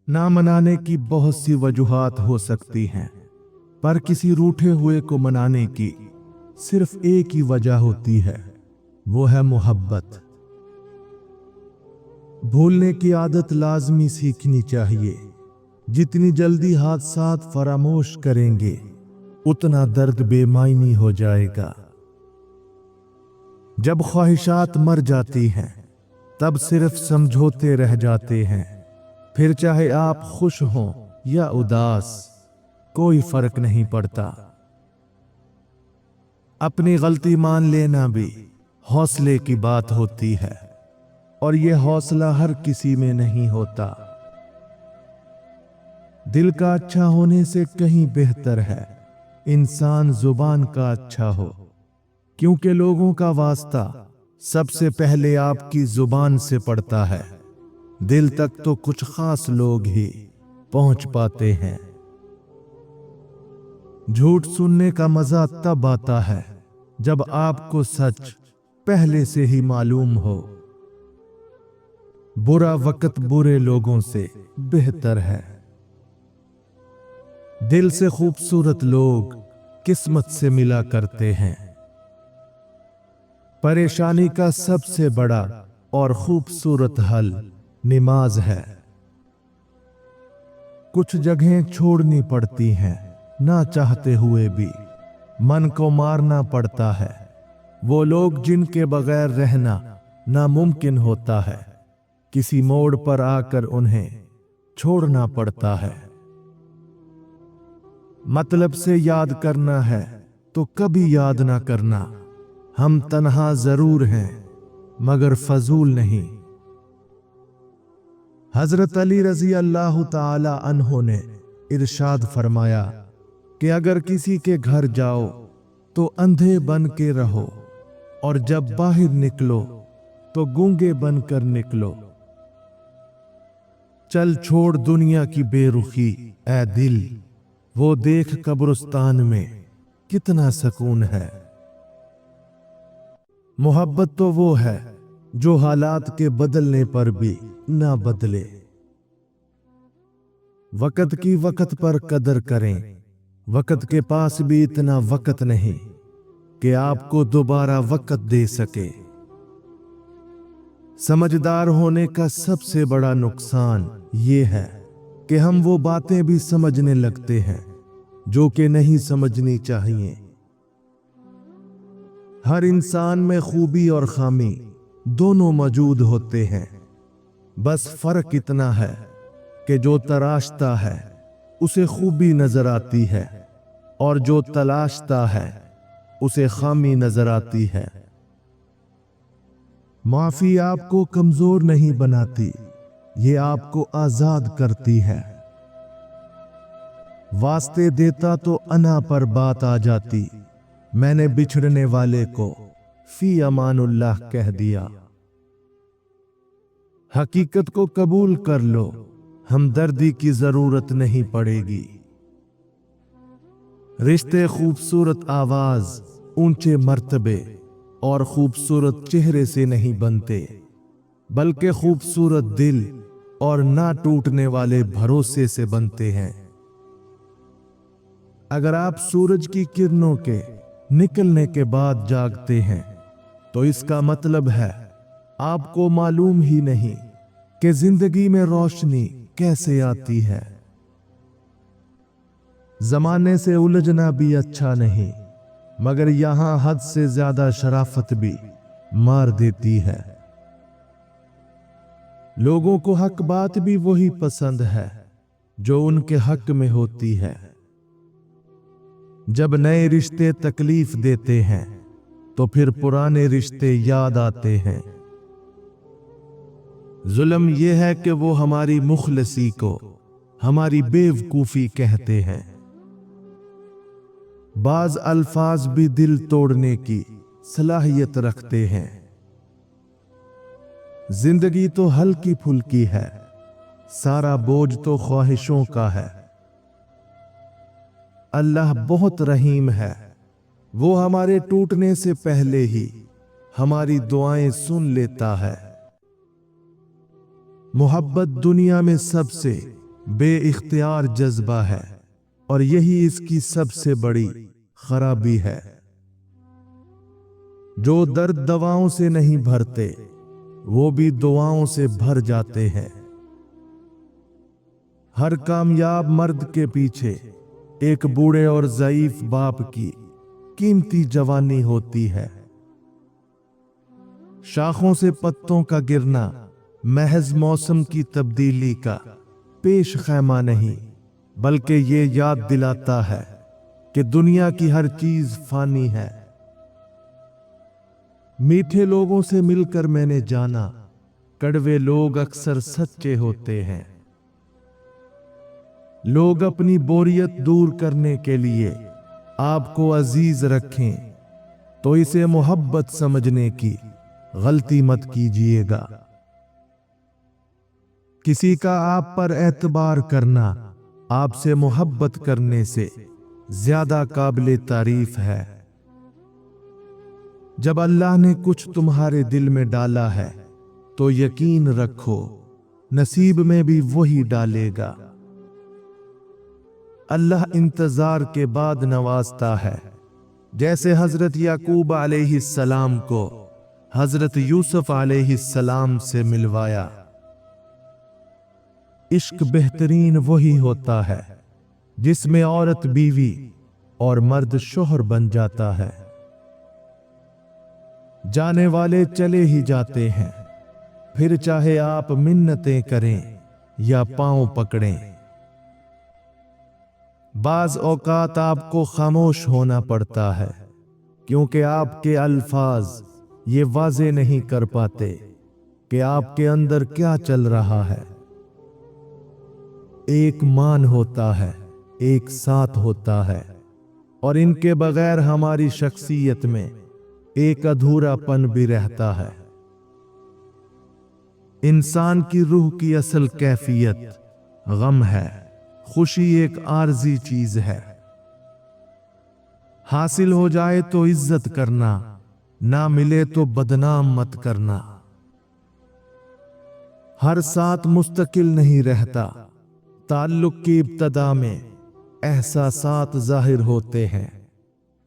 ना मनाने की बहुत सी वजूहात हो सकती हैं, पर किसी रूठे हुए को मनाने की सिर्फ एक ही वजह होती है, वो है मोहब्बत। भूलने की आदत लाजमी सीखनी चाहिए। जितनी जल्दी हादसात फरामोश करेंगे, उतना दर्द बेमायनी हो जाएगा। जब ख्वाहिशात मर जाती हैं, तब सिर्फ समझौते रह जाते हैं। फिर चाहे आप खुश हों या उदास, कोई फर्क नहीं पड़ता। अपनी गलती मान लेना भी हौसले की बात होती है, और ये हौसला हर किसी में नहीं होता। दिल का अच्छा होने से कहीं बेहतर है इंसान जुबान का अच्छा हो, क्योंकि लोगों का वास्ता सबसे पहले आपकी जुबान से पड़ता है। दिल तक तो कुछ खास लोग ही पहुंच पाते हैं। झूठ सुनने का मजा तब आता है जब आपको सच पहले से ही मालूम हो। बुरा वक्त बुरे लोगों से बेहतर है। दिल से खूबसूरत लोग किस्मत से मिला करते हैं। परेशानी का सबसे बड़ा और खूबसूरत हल नमाज है। कुछ जगहें छोड़नी पड़ती हैं, ना चाहते हुए भी मन को मारना पड़ता है। वो लोग जिनके बगैर रहना नामुमकिन होता है, किसी मोड़ पर आकर उन्हें छोड़ना पड़ता है। मतलब से याद करना है तो कभी याद ना करना। हम तन्हा जरूर हैं मगर फजूल नहीं। हजरत अली रजी अल्लाह ताला अन्हो ने इरशाद फरमाया कि अगर किसी के घर जाओ तो अंधे बन के रहो, और जब बाहर निकलो तो गूंगे बनकर निकलो। चल छोड़ दुनिया की बेरुखी ऐ दिल, वो देख कब्रिस्तान में कितना सुकून है। मोहब्बत तो वो है जो हालात के बदलने पर भी ना बदले। वक्त की वक्त पर कदर करें। वक्त के पास भी इतना वक्त नहीं कि आपको दोबारा वक्त दे सके। समझदार होने का सबसे बड़ा नुकसान ये है कि हम वो बातें भी समझने लगते हैं जो कि नहीं समझनी चाहिए। हर इंसान में खूबी और खामी दोनों मौजूद होते हैं। बस फर्क इतना है कि जो तराशता है उसे खूबी नजर आती है, और जो तलाशता है उसे खामी नजर आती है। माफी आपको कमजोर नहीं बनाती, ये आपको आजाद करती है। वास्ते देता तो अना पर बात आ जाती। मैंने बिछड़ने वाले को फी अमानुल्लाह कह दिया। हकीकत को कबूल कर लो, हमदर्दी की जरूरत नहीं पड़ेगी। रिश्ते खूबसूरत आवाज, ऊंचे मर्तबे और खूबसूरत चेहरे से नहीं बनते, बल्कि खूबसूरत दिल और ना टूटने वाले भरोसे से बनते हैं। अगर आप सूरज की किरणों के निकलने के बाद जागते हैं तो इसका मतलब है आपको मालूम ही नहीं कि जिंदगी में रोशनी कैसे आती है। जमाने से उलझना भी अच्छा नहीं, मगर यहां हद से ज्यादा शराफत भी मार देती है। लोगों को हक बात भी वही पसंद है जो उनके हक में होती है। जब नए रिश्ते तकलीफ देते हैं तो फिर पुराने रिश्ते याद आते हैं। जुल्म यह है कि वो हमारी मुखलसी को हमारी बेवकूफी कहते हैं। बाज अल्फाज भी दिल तोड़ने की सलाहियत रखते हैं। जिंदगी तो हल्की फुल्की है, सारा बोझ तो ख्वाहिशों का है। अल्लाह बहुत रहीम है, वो हमारे टूटने से पहले ही हमारी दुआएं सुन लेता है। मोहब्बत दुनिया में सबसे بے اختیار جذبہ ہے اور یہی اس کی سب سے بڑی خرابی ہے۔ جو درد دواؤں سے نہیں بھرتے وہ بھی دعاؤں سے بھر جاتے ہیں۔ ہر کامیاب مرد کے پیچھے ایک بوڑھے اور ضعیف باپ کی قیمتی جوانی ہوتی ہے۔ شاخوں سے پتوں کا گرنا محض موسم کی تبدیلی کا پیش خیمہ نہیں، بلکہ یہ یاد دلاتا ہے کہ دنیا کی ہر چیز فانی ہے۔ میٹھے لوگوں سے مل کر میں نے جانا، کڑوے لوگ اکثر سچے ہوتے ہیں۔ لوگ اپنی بوریت دور کرنے کے لیے آپ کو عزیز رکھیں تو اسے محبت سمجھنے کی غلطی مت کیجیے گا۔ کسی کا آپ پر اعتبار کرنا آپ سے محبت کرنے سے زیادہ قابل تعریف ہے۔ جب اللہ نے کچھ تمہارے دل میں ڈالا ہے تو یقین رکھو نصیب میں بھی وہی ڈالے گا۔ اللہ انتظار کے بعد نوازتا ہے، جیسے حضرت یعقوب علیہ السلام کو حضرت یوسف علیہ السلام سے ملوایا۔ عشق بہترین وہی ہوتا ہے جس میں عورت بیوی اور مرد شوہر بن جاتا ہے۔ جانے والے چلے ہی جاتے ہیں، پھر چاہے آپ منتیں کریں یا پاؤں پکڑیں۔ بعض اوقات آپ کو خاموش ہونا پڑتا ہے کیونکہ آپ کے الفاظ یہ واضح نہیں کر پاتے کہ آپ کے اندر کیا چل رہا ہے۔ ایک مان ہوتا ہے، ایک ساتھ ہوتا ہے، اور ان کے بغیر ہماری شخصیت میں ایک ادھورا پن بھی رہتا ہے۔ انسان کی روح کی اصل کیفیت غم ہے، خوشی ایک عارضی چیز ہے۔ حاصل ہو جائے تو عزت کرنا، نہ ملے تو بدنام مت کرنا۔ ہر ساتھ مستقل نہیں رہتا، تعلق کی ابتدا میں احساسات ظاہر ہوتے ہیں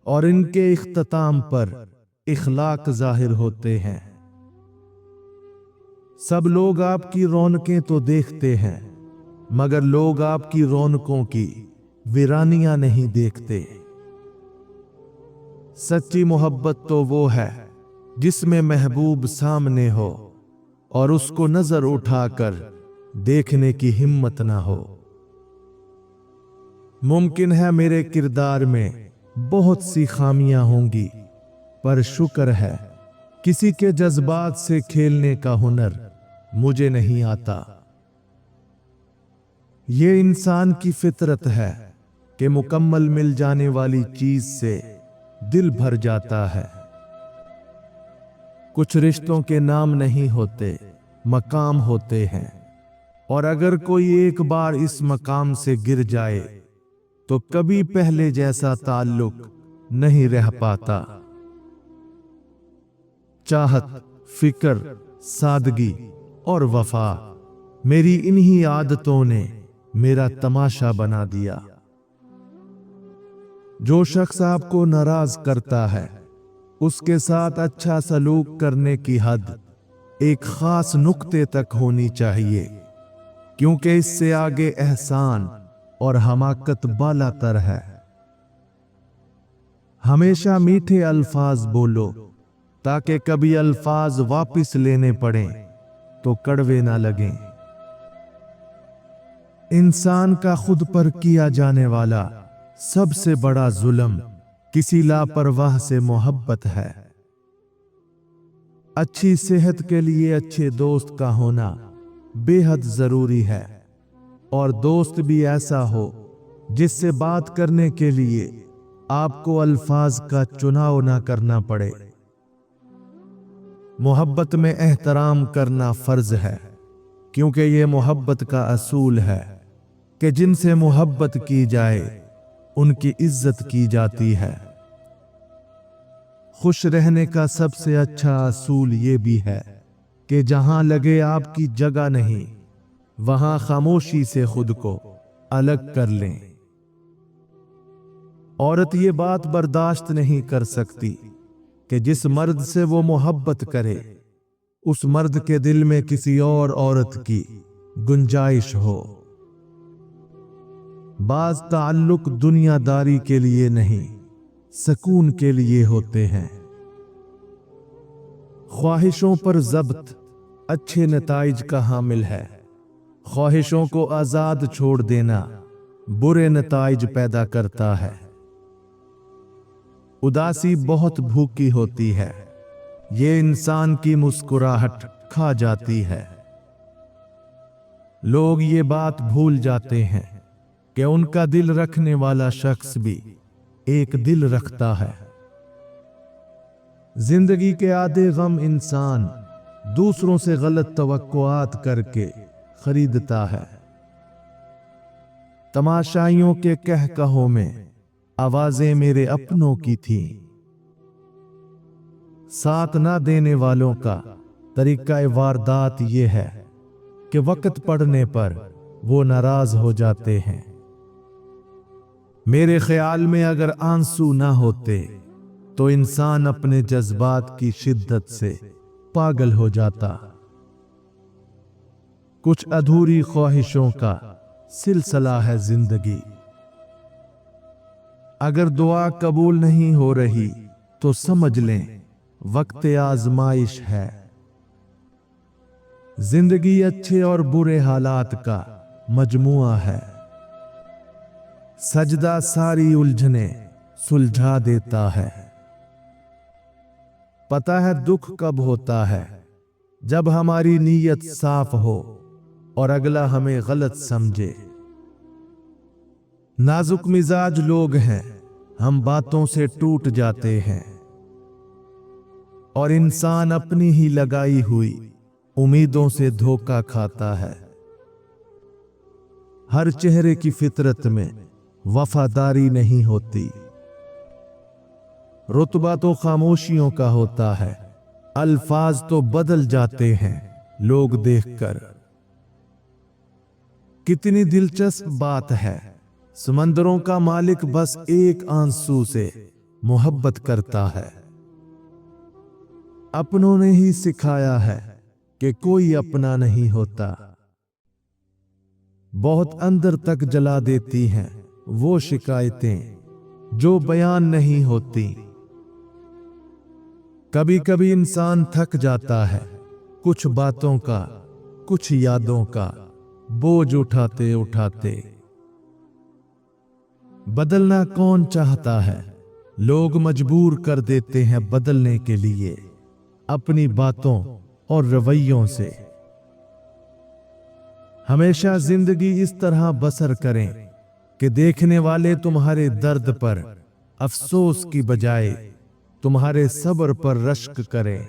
اور ان کے اختتام پر اخلاق ظاہر ہوتے ہیں۔ سب لوگ آپ کی رونقیں تو دیکھتے ہیں، مگر لوگ آپ کی رونقوں کی ویرانیاں نہیں دیکھتے۔ سچی محبت تو وہ ہے جس میں محبوب سامنے ہو اور اس کو نظر اٹھا کر دیکھنے کی ہمت نہ ہو۔ ممکن ہے میرے کردار میں بہت سی خامیاں ہوں گی، پر شکر ہے کسی کے جذبات سے کھیلنے کا ہنر مجھے نہیں آتا۔ یہ انسان کی فطرت ہے کہ مکمل مل جانے والی چیز سے دل بھر جاتا ہے۔ کچھ رشتوں کے نام نہیں ہوتے، مقام ہوتے ہیں، اور اگر کوئی ایک بار اس مقام سے گر جائے تو کبھی پہلے جیسا تعلق نہیں رہ پاتا۔ چاہت، فکر، سادگی اور وفا، میری انہی عادتوں نے میرا تماشا بنا دیا۔ جو شخص آپ کو ناراض کرتا ہے اس کے ساتھ اچھا سلوک کرنے کی حد ایک خاص نقطے تک ہونی چاہیے، کیونکہ اس سے آگے احسان اور حماقت بالا تر ہے۔ ہمیشہ میٹھے الفاظ بولو تاکہ کبھی الفاظ واپس لینے پڑیں تو کڑوے نہ لگیں۔ انسان کا خود پر کیا جانے والا سب سے بڑا ظلم کسی لاپرواہ سے محبت ہے۔ اچھی صحت کے لیے اچھے دوست کا ہونا بے حد ضروری ہے، اور دوست بھی ایسا ہو جس سے بات کرنے کے لیے آپ کو الفاظ کا چناؤ نہ کرنا پڑے۔ محبت میں احترام کرنا فرض ہے، کیونکہ یہ محبت کا اصول ہے کہ جن سے محبت کی جائے ان کی عزت کی جاتی ہے۔ خوش رہنے کا سب سے اچھا اصول یہ بھی ہے کہ جہاں لگے آپ کی جگہ نہیں، वहां खामोशी से खुद को अलग कर लें। औरत ये बात बर्दाश्त नहीं कर सकती कि जिस मर्द से वो मोहब्बत करे उस मर्द के दिल में किसी और औरत की गुंजाइश हो। बाज ताल्लुक दुनियादारी के लिए नहीं, सुकून के लिए होते हैं। ख्वाहिशों पर ज़ब्त अच्छे नताइज का हामिल है। ख्वाहिशों को आजाद छोड़ देना बुरे नताइज पैदा करता है। उदासी बहुत भूखी होती है, ये इंसान की मुस्कुराहट खा जाती है। लोग ये बात भूल जाते हैं कि उनका दिल रखने वाला शख्स भी एक दिल रखता है। जिंदगी के आधे गम इंसान दूसरों से गलत तवक्कुआत करके खरीदता है। तमाशाइयों के कहकहों में आवाजें मेरे अपनों की थी। साथ ना देने वालों का तरीका वारदात ये है कि वक्त पड़ने पर वो नाराज हो जाते हैं। मेरे ख्याल में अगर आंसू ना होते तो इंसान अपने जज्बात की शिद्दत से पागल हो जाता। कुछ अधूरी ख्वाहिशों का सिलसिला है जिंदगी। अगर दुआ कबूल नहीं हो रही तो समझ लें वक्त आजमाइश है। जिंदगी अच्छे और बुरे हालात का मजमुआ है। सजदा सारी उलझने सुलझा देता है। पता है दुख कब होता है, जब हमारी नीयत साफ हो और अगला हमें गलत समझे। नाजुक मिजाज लोग हैं, हम बातों से टूट जाते हैं और इंसान अपनी ही लगाई हुई उम्मीदों से धोखा खाता है। हर चेहरे की फितरत में वफादारी नहीं होती। रुतबा तो खामोशियों का होता है, अल्फाज तो बदल जाते हैं लोग देखकर। कितनी दिलचस्प बात है, समंदरों का मालिक बस एक आंसू से मोहब्बत करता है। अपनों ने ही सिखाया है कि कोई अपना नहीं होता। बहुत अंदर तक जला देती हैं वो शिकायतें जो बयान नहीं होती। कभी कभी इंसान थक जाता है कुछ बातों का, कुछ यादों का बोझ उठाते उठाते। बदलना कौन चाहता है, लोग मजबूर कर देते हैं बदलने के लिए अपनी बातों और रवैयों से। हमेशा जिंदगी इस तरह बसर करें कि देखने वाले तुम्हारे दर्द पर अफसोस की बजाय तुम्हारे सब्र पर रश्क करें।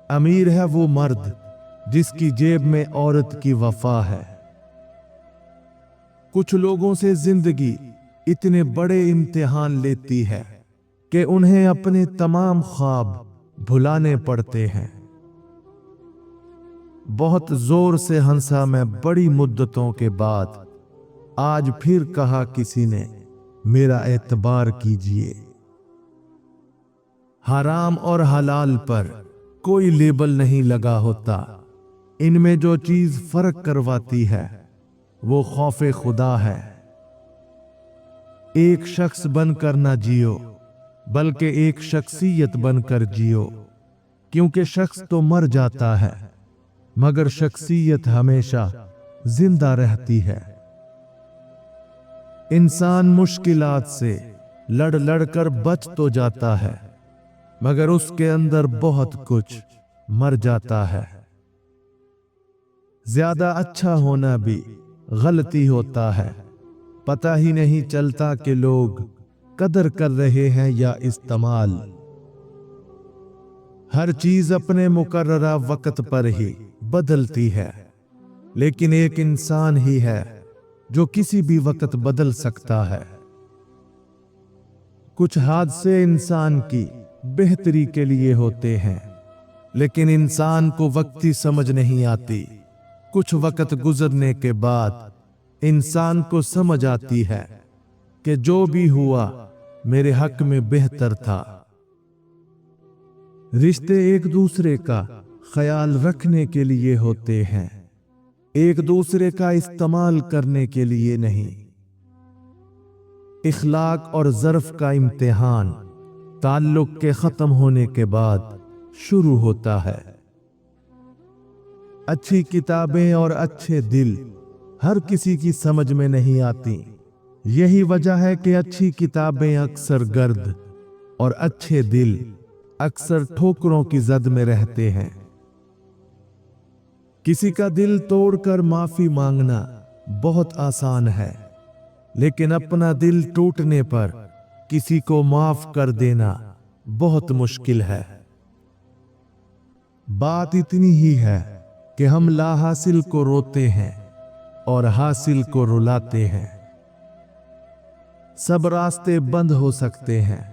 अमीर है वो मर्द जिसकी जेब में औरत की वफा है। कुछ लोगों से जिंदगी इतने बड़े इम्तिहान लेती है कि उन्हें अपने तमाम ख्वाब भुलाने पड़ते हैं। बहुत जोर से हंसा मैं बड़ी मुद्दतों के बाद, आज फिर कहा किसी ने मेरा एतबार कीजिए। हराम और हलाल पर कोई लेबल नहीं लगा होता। इनमें जो चीज फर्क करवाती है वो खौफे खुदा है। एक शख्स बनकर ना जियो, बल्कि एक शख्सियत बनकर जियो, क्योंकि शख्स तो मर जाता है मगर शख्सियत हमेशा जिंदा रहती है। इंसान मुश्किलात से लड़ लड़ कर बच तो जाता है मगर उसके अंदर बहुत कुछ मर जाता है। ज्यादा अच्छा होना भी गलती होता है। पता ही नहीं चलता कि लोग कदर कर रहे हैं या इस्तेमाल। हर चीज अपने मुकर्ररा वक्त पर ही बदलती है, लेकिन एक इंसान ही है जो किसी भी वक्त बदल सकता है। कुछ हादसे इंसान की बेहतरी के लिए होते हैं, लेकिन इंसान को वक्ती समझ नहीं आती कुछ वक्त गुजरने के बाद इंसान को समझ आती है कि जो भी हुआ मेरे हक में बेहतर था। रिश्ते एक दूसरे का ख्याल रखने के लिए होते हैं, एक दूसरे का इस्तेमाल करने के लिए नहीं। इखलाक और ज़र्फ का इम्तिहान ताल्लुक के खत्म होने के बाद शुरू होता है। अच्छी किताबें और अच्छे दिल हर किसी की समझ में नहीं आती। यही वजह है कि अच्छी किताबें अक्सर गर्द और अच्छे दिल अक्सर ठोकरों की जद में रहते हैं। किसी का दिल तोड़कर माफी मांगना बहुत आसान है, लेकिन अपना दिल टूटने पर किसी को माफ कर देना बहुत मुश्किल है। बात इतनी ही है कि हम ला हासिल को रोते हैं और हासिल को रुलाते हैं। सब रास्ते बंद हो सकते हैं,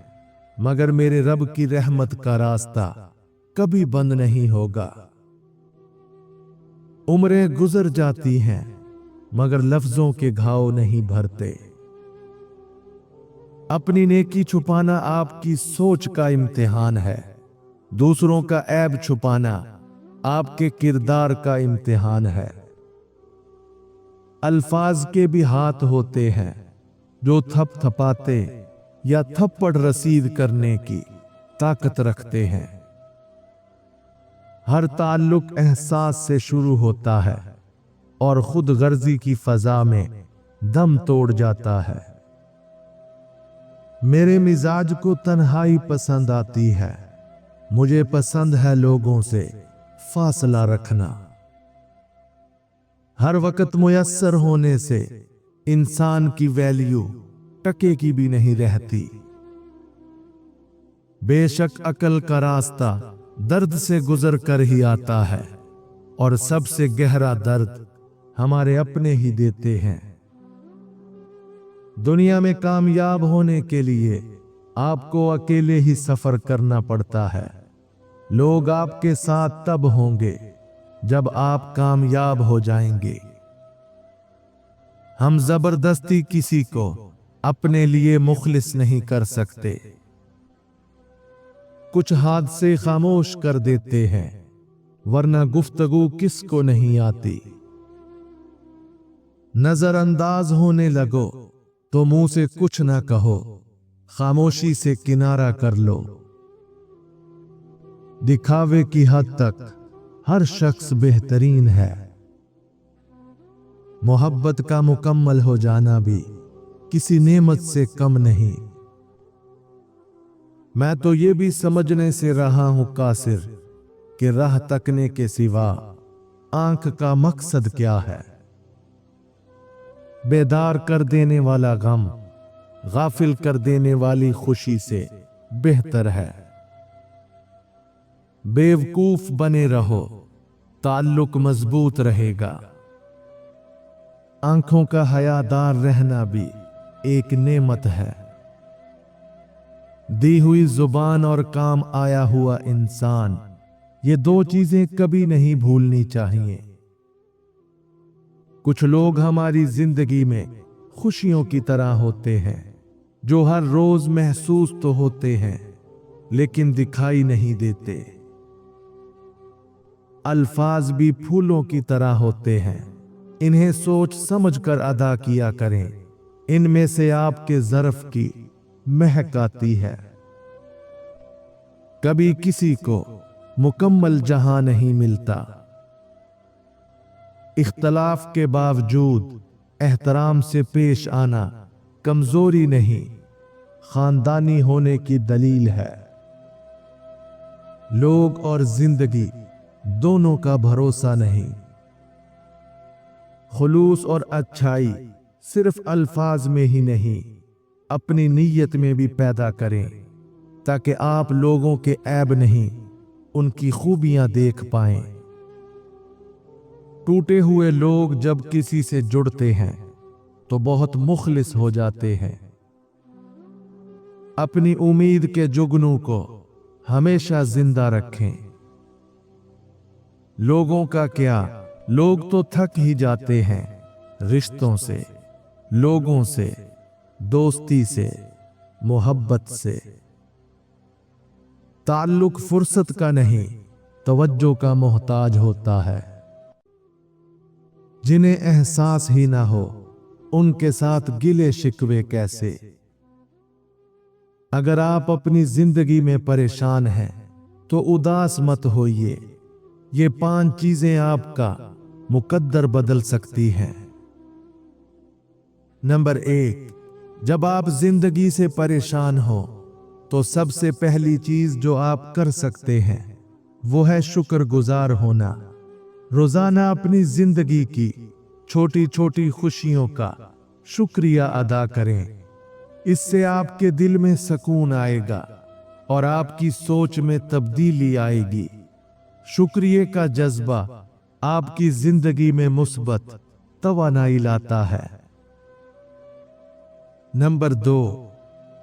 मगर मेरे रब की रहमत का रास्ता कभी बंद नहीं होगा। उम्रें गुजर जाती हैं, मगर लफ्जों के घाव नहीं भरते। अपनी नेकी छुपाना आपकी सोच का इम्तिहान है, दूसरों का ऐब छुपाना आपके किरदार का इम्तिहान है। अल्फाज के भी हाथ होते हैं जो थपथपाते या थप्पड़ रसीद करने की ताकत रखते हैं। हर ताल्लुक एहसास से शुरू होता है और खुद गर्जी की फजा में दम तोड़ जाता है। मेरे मिजाज को तन्हाई पसंद आती है, मुझे पसंद है लोगों से फासला रखना। हर वक्त मुयस्सर होने से इंसान की वैल्यू टके की भी नहीं रहती। बेशक अकल का रास्ता दर्द से गुजर कर ही आता है, और सबसे गहरा दर्द हमारे अपने ही देते हैं। दुनिया में कामयाब होने के लिए आपको अकेले ही सफर करना पड़ता है। लोग आपके साथ तब होंगे जब आप कामयाब हो जाएंगे। हम जबरदस्ती किसी को अपने लिए मुखलिस नहीं कर सकते। कुछ हादसे खामोश कर देते हैं, वरना गुफ्तगू किसको नहीं आती। नजरअंदाज होने लगो तो मुंह से कुछ ना कहो, खामोशी से किनारा कर लो। दिखावे की हद तक हर शख्स बेहतरीन है, मोहब्बत का मुकम्मल हो जाना भी किसी नेमत से कम नहीं। मैं तो ये भी समझने से रहा हूं कासिर कि राह तकने के सिवा आंख का मकसद क्या है। बेदार कर देने वाला गम गाफिल कर देने वाली खुशी से बेहतर है। बेवकूफ बने रहो, ताल्लुक मजबूत रहेगा। आंखों का हयादार रहना भी एक नेमत है। दी हुई जुबान और काम आया हुआ इंसान, ये दो चीजें कभी नहीं भूलनी चाहिए। कुछ लोग हमारी जिंदगी में खुशियों की तरह होते हैं, जो हर रोज महसूस तो होते हैं लेकिन दिखाई नहीं देते। अल्फाज भी फूलों की तरह होते हैं, इन्हें सोच समझकर अदा किया करें। इनमें से आपके ज़र्फ की महक आती है। कभी किसी को मुकम्मल जहां नहीं मिलता। इख्तलाफ के बावजूद एहतराम से पेश आना कमजोरी नहीं, खानदानी होने की दलील है। लोग और जिंदगी दोनों का भरोसा नहीं। खुलूस और अच्छाई सिर्फ अल्फाज में ही नहीं, अपनी नीयत में भी पैदा करें, ताकि आप लोगों के ऐब नहीं, उनकी खूबियां देख पाएं। टूटे हुए लोग जब किसी से जुड़ते हैं तो बहुत मुखलिस हो जाते हैं। अपनी उम्मीद के जुगनू को हमेशा जिंदा रखें। लोगों का क्या, लोग तो थक ही जाते हैं रिश्तों से, लोगों से, दोस्ती से, मोहब्बत से। ताल्लुक फुर्सत का नहीं, तवज्जो का मोहताज होता है। जिन्हें एहसास ही ना हो, उनके साथ गिले शिकवे कैसे। अगर आप अपनी जिंदगी में परेशान हैं तो उदास मत होइए। ये 5 चीजें आपका मुकद्दर बदल सकती हैं। नंबर 1, जब आप जिंदगी से परेशान हो तो सबसे पहली चीज जो आप कर सकते हैं वो है शुक्रगुजार होना। रोजाना अपनी जिंदगी की छोटी छोटी खुशियों का शुक्रिया अदा करें। इससे आपके दिल में सुकून आएगा और आपकी सोच में तब्दीली आएगी। शुक्रिया का जज्बा आपकी जिंदगी में मुस्बत तवानाई लाता है। नंबर 2,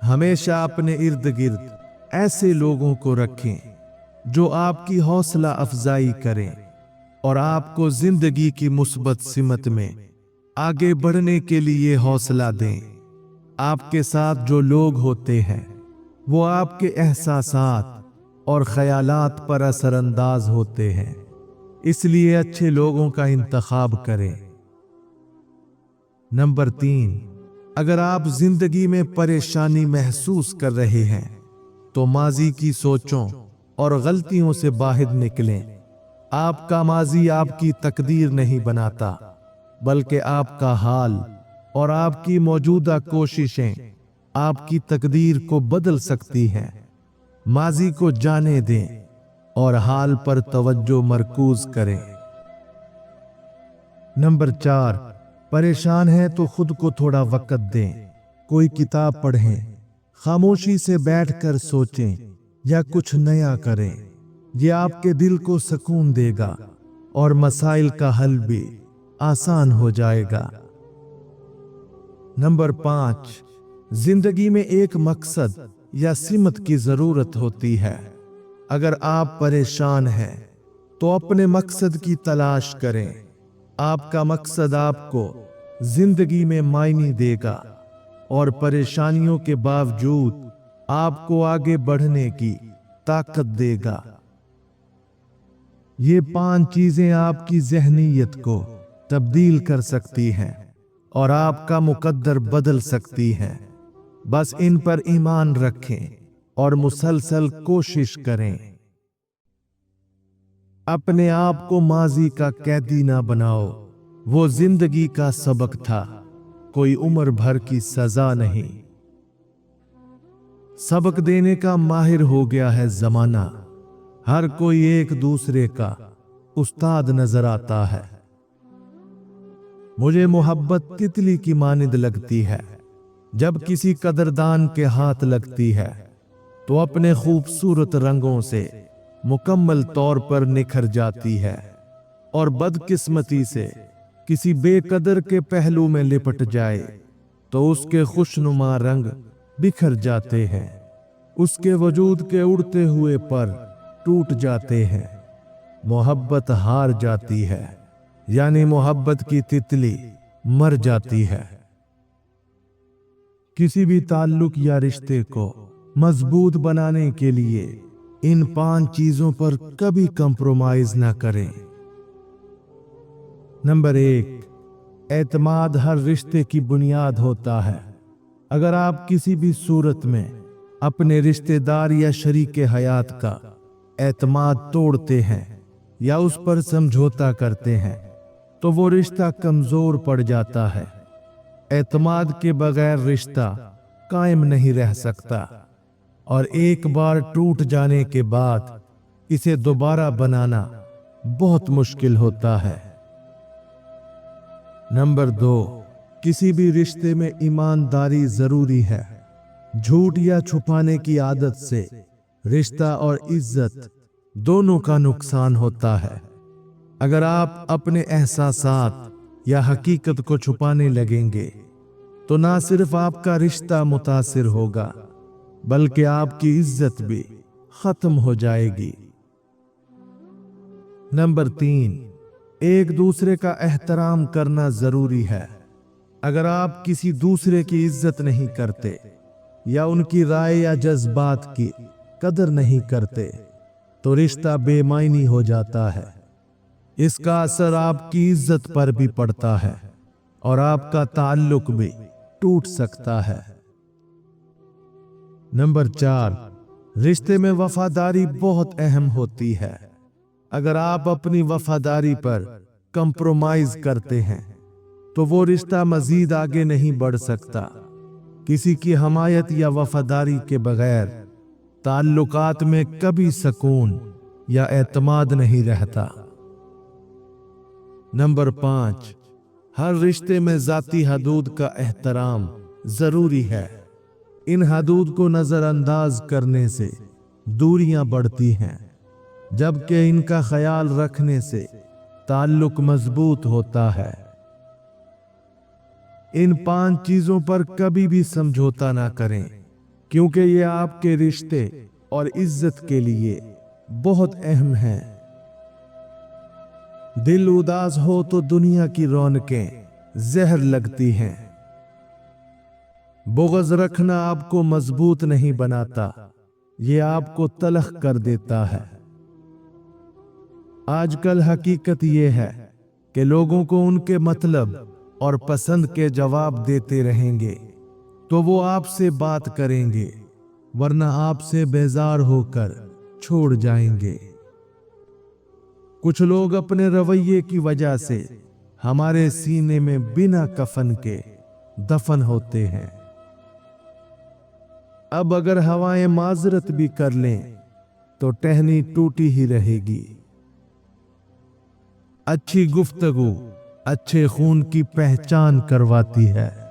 हमेशा अपने इर्द गिर्द ऐसे लोगों को रखें जो आपकी हौसला अफजाई करें और आपको जिंदगी की मुस्बत सिमत में आगे बढ़ने के लिए हौसला दें। आपके साथ जो लोग होते हैं वो आपके एहसासात और ख्यालात पर असरअंदाज होते हैं, इसलिए अच्छे लोगों का इंतखाब करें। नंबर 3, अगर आप जिंदगी में परेशानी महसूस कर रहे हैं तो माजी की सोचों और गलतियों से बाहर निकलें। आपका माजी आपकी तकदीर नहीं बनाता, बल्कि आपका हाल और आपकी मौजूदा कोशिशें आपकी तकदीर को बदल सकती हैं। माजी को जाने दें और हाल पर तवज्जो मरकूज करें। नंबर 4, परेशान हैं तो खुद को थोड़ा वक्त दें। कोई किताब पढ़ें, खामोशी से बैठकर सोचें या कुछ नया करें। यह आपके दिल को सुकून देगा और मसाइल का हल भी आसान हो जाएगा। नंबर 5, जिंदगी में एक मकसद या सिमत की जरूरत होती है। अगर आप परेशान हैं तो अपने मकसद की तलाश करें। आपका मकसद आपको जिंदगी में मायने देगा और परेशानियों के बावजूद आपको आगे बढ़ने की ताकत देगा। ये 5 चीजें आपकी ज़हनीयत को तब्दील कर सकती हैं और आपका मुकद्दर बदल सकती हैं। बस इन पर ईमान रखें और मुसलसल कोशिश करें। अपने आप को माजी का कैदी ना बनाओ। वो जिंदगी का सबक था, कोई उम्र भर की सजा नहीं। सबक देने का माहिर हो गया है जमाना। हर कोई एक दूसरे का उस्ताद नजर आता है। मुझे मोहब्बत तितली की मानिंद लगती है। जब किसी कदरदान के हाथ लगती है तो अपने खूबसूरत रंगों से मुकम्मल तौर पर निखर जाती है और बदकिस्मती से किसी बेकदर के पहलू में लिपट जाए तो उसके खुशनुमा रंग बिखर जाते हैं, उसके वजूद के उड़ते हुए पर टूट जाते हैं। मोहब्बत हार जाती है, यानी मोहब्बत की तितली मर जाती है। किसी भी ताल्लुक या रिश्ते को मजबूत बनाने के लिए इन 5 चीजों पर कभी कंप्रोमाइज ना करें। नंबर 1, एतमाद हर रिश्ते की बुनियाद होता है। अगर आप किसी भी सूरत में अपने रिश्तेदार या शरीके हयात का एतमाद तोड़ते हैं या उस पर समझौता करते हैं तो वो रिश्ता कमजोर पड़ जाता है। एतमाद के बगैर रिश्ता कायम नहीं रह सकता और एक बार टूट जाने के बाद इसे दोबारा बनाना बहुत मुश्किल होता है। नंबर 2, किसी भी रिश्ते में ईमानदारी जरूरी है। झूठ या छुपाने की आदत से रिश्ता और इज्जत दोनों का नुकसान होता है। अगर आप अपने एहसासात या हकीकत को छुपाने लगेंगे तो ना सिर्फ आपका रिश्ता मुतासिर होगा बल्कि आपकी इज्जत भी खत्म हो जाएगी। नंबर 3, एक दूसरे का एहतराम करना जरूरी है। अगर आप किसी दूसरे की इज्जत नहीं करते या उनकी राय या जज्बात की कदर नहीं करते तो रिश्ता बेमायनी हो जाता है। इसका असर आपकी इज्जत पर भी पड़ता है और आपका ताल्लुक भी टूट सकता है। नंबर 4, रिश्ते में वफादारी बहुत अहम होती है। अगर आप अपनी वफादारी पर कंप्रोमाइज करते हैं तो वो रिश्ता मजीद आगे नहीं बढ़ सकता। किसी की हमायत या वफादारी के बगैर ताल्लुकात में कभी सुकून या एतमाद नहीं रहता। नंबर 5, हर रिश्ते में जाती हदूद का एहतराम जरूरी है। इन हदूद को नजरअंदाज करने से दूरियां बढ़ती हैं, जबकि इनका ख्याल रखने से ताल्लुक मजबूत होता है। इन 5 चीजों पर कभी भी समझौता ना करें, क्योंकि ये आपके रिश्ते और इज्जत के लिए बहुत अहम है। दिल उदास हो तो दुनिया की रौनकें जहर लगती हैं। बुग़्ज़ रखना आपको मजबूत नहीं बनाता, ये आपको तलख कर देता है। आजकल हकीकत ये है कि लोगों को उनके मतलब और पसंद के जवाब देते रहेंगे तो वो आपसे बात करेंगे, वरना आपसे बेजार होकर छोड़ जाएंगे। कुछ लोग अपने रवैये की वजह से हमारे सीने में बिना कफन के दफन होते हैं। अब अगर हवाएं माजरत भी कर लें तो टहनी टूटी ही रहेगी। अच्छी गुफ्तगू अच्छे खून की पहचान करवाती है।